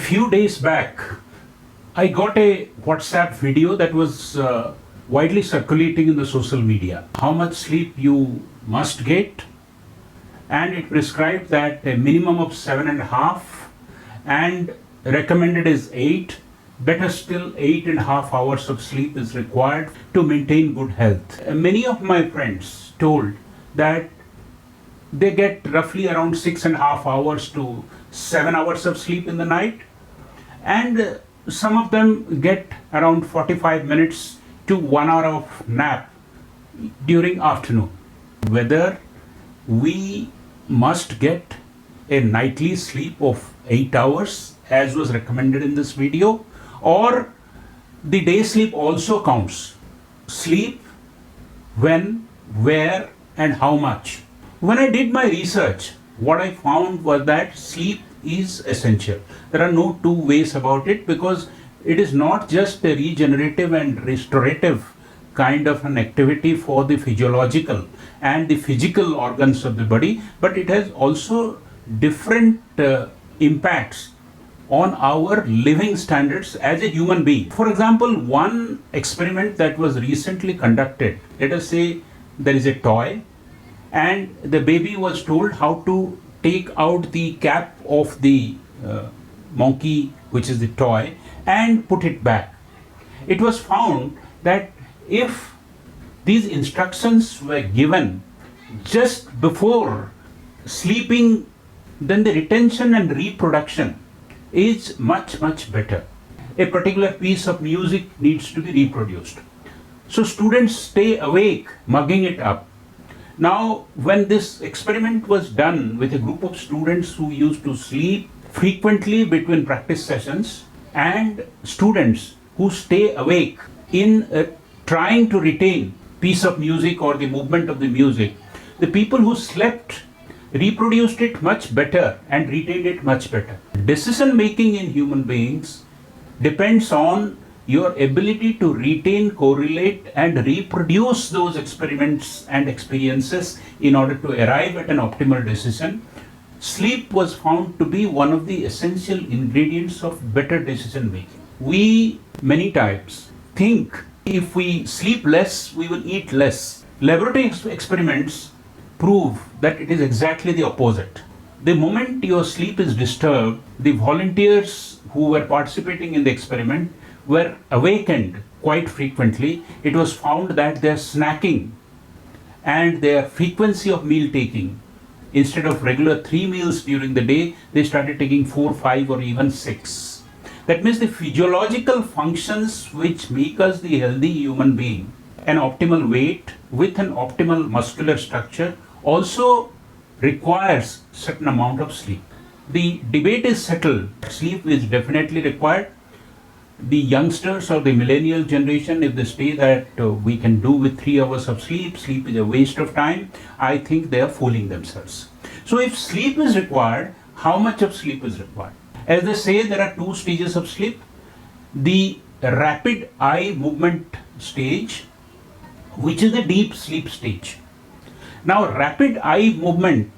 few days back, I got a WhatsApp video that was widely circulating in the social media. How much sleep you must get, and it prescribed that a minimum of 7.5 and recommended is 8. Better still, 8.5 hours of sleep is required to maintain good health. Many of my friends told that they get roughly around 6.5 hours to 7 hours of sleep in the night, and some of them get around 45 minutes to 1 hour of nap during afternoon. Whether we must get a nightly sleep of 8 hours as was recommended in this video, or the day sleep also counts. Sleep when, where, and how much. When I did my research, what I found was that sleep is essential. There are no two ways about it, because it is not just a regenerative and restorative kind of an activity for the physiological and the physical organs of the body, but it has also different impacts on our living standards as a human being. For example, one experiment that was recently conducted, let us say there is a toy and the baby was told how to take out the cap of the monkey, which is the toy, and put it back. It was found that if these instructions were given just before sleeping, then the retention and reproduction is much better. A particular piece of music needs to be reproduced. So students stay awake mugging it up. Now, when this experiment was done with a group of students who used to sleep frequently between practice sessions and students who stay awake in trying to retain piece of music or the movement of the music, the people who slept reproduced it much better and retained it much better. Decision making in human beings depends on your ability to retain, correlate, and reproduce those experiments and experiences in order to arrive at an optimal decision. Sleep was found to be one of the essential ingredients of better decision making. We many times think if we sleep less, we will eat less. Laboratory experiments prove that it is exactly the opposite. The moment your sleep is disturbed, the volunteers who were participating in the experiment were awakened quite frequently. It was found that their snacking and their frequency of meal taking, instead of regular 3 meals during the day, they started taking 4, 5, or even 6. That means the physiological functions which make us the healthy human being, an optimal weight with an optimal muscular structure, also requires certain amount of sleep. The debate is settled. Sleep is definitely required. The youngsters or the millennial generation, if they say that we can do with 3 hours of sleep, sleep is a waste of time, I think they are fooling themselves. So if sleep is required, how much of sleep is required? As they say, there are 2 stages of sleep. The rapid eye movement stage, which is the deep sleep stage. Now, rapid eye movement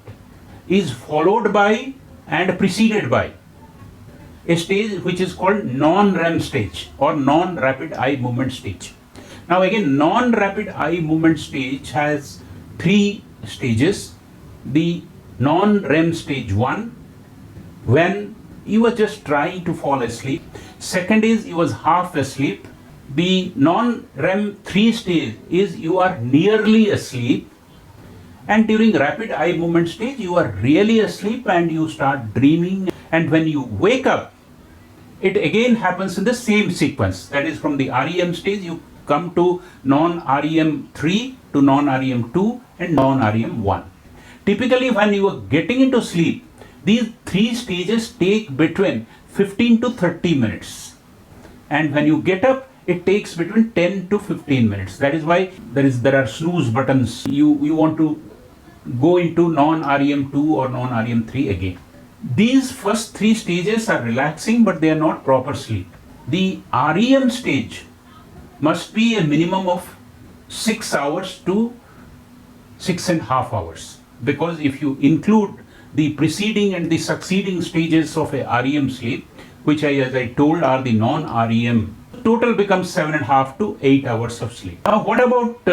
is followed by and preceded by a stage which is called non-REM stage or non-rapid eye movement stage. Now again, non-rapid eye movement stage has 3 stages. The non-REM stage 1, when you were just trying to fall asleep. Second is you was half asleep. The non-REM 3 stage is you are nearly asleep. And during rapid eye movement stage, you are really asleep and you start dreaming. And when you wake up, it again happens in the same sequence. That is, from the REM stage, you come to non-REM 3 to non-REM 2 and non-REM 1. Typically, when you are getting into sleep, these 3 stages take between 15 to 30 minutes. And when you get up, it takes between 10 to 15 minutes. That is why there are snooze buttons. You want to go into non-REM 2 or non-REM 3 again. These first 3 stages are relaxing, but they are not proper sleep. The REM stage must be a minimum of 6 hours to 6.5 hours, because if you include the preceding and the succeeding stages of a REM sleep, which as I told, are the non-REM. Total becomes 7.5 to 8 hours of sleep. Now, what about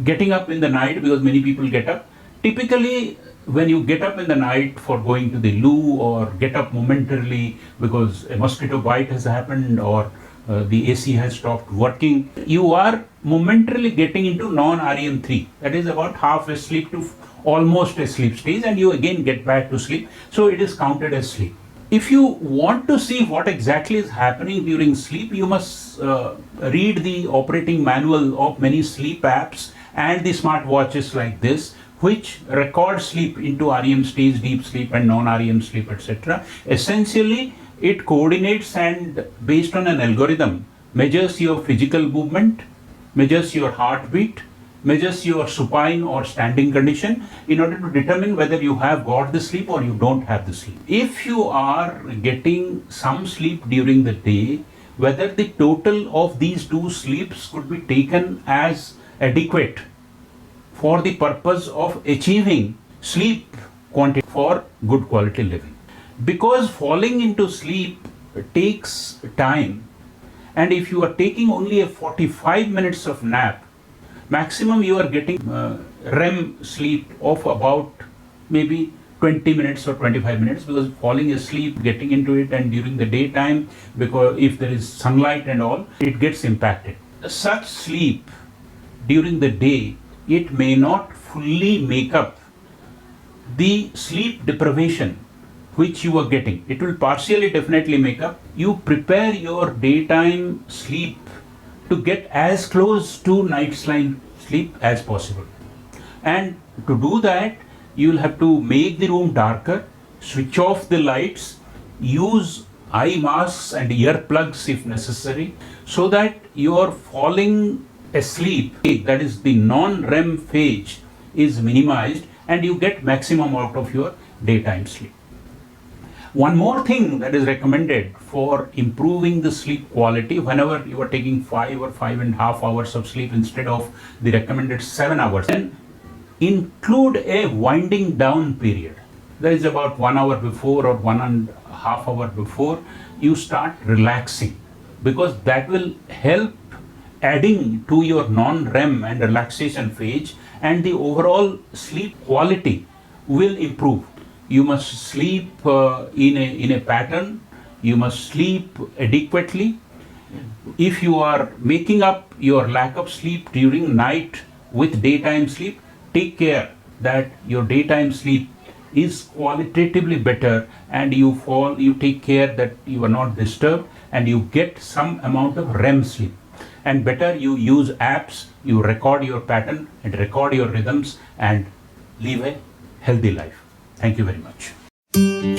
getting up in the night? Because many people get up. Typically, when you get up in the night for going to the loo, or get up momentarily because a mosquito bite has happened, or the AC has stopped working, you are momentarily getting into non-REM 3. That is about half asleep to almost a sleep stage, and you again get back to sleep. So it is counted as sleep. If you want to see what exactly is happening during sleep, you must read the operating manual of many sleep apps and the smart watches like this, which record sleep into REM stage, deep sleep, and non-REM sleep, etc. Essentially, it coordinates and, based on an algorithm, measures your physical movement, measures your heartbeat, measures your supine or standing condition in order to determine whether you have got the sleep or you don't have the sleep. If you are getting some sleep during the day, whether the total of these two sleeps could be taken as adequate for the purpose of achieving sleep quantity for good quality living. Because falling into sleep takes time, and if you are taking only a 45 minutes of nap, maximum you are getting REM sleep of about maybe 20 minutes or 25 minutes, because falling asleep, getting into it, and during the daytime, because if there is sunlight and all, it gets impacted. Such sleep during the day, it may not fully make up the sleep deprivation which you are getting. It will partially definitely make up. You prepare your daytime sleep to get as close to night's sleep as possible. And to do that, you will have to make the room darker, switch off the lights, use eye masks and earplugs if necessary, so that your falling asleep, that is the non-REM phase, is minimized and you get maximum out of your daytime sleep. One more thing that is recommended for improving the sleep quality, whenever you are taking 5 or 5.5 hours of sleep instead of the recommended 7 hours, then include a winding down period. That is about 1 hour before or 1.5 hours before you start relaxing, because that will help adding to your non-REM and relaxation phase, and the overall sleep quality will improve. You must sleep in a pattern. You must sleep adequately. If you are making up your lack of sleep during night with daytime sleep, take care that your daytime sleep is qualitatively better, and you take care that you are not disturbed and you get some amount of REM sleep. And better you use apps, you record your pattern and record your rhythms and live a healthy life. Thank you very much.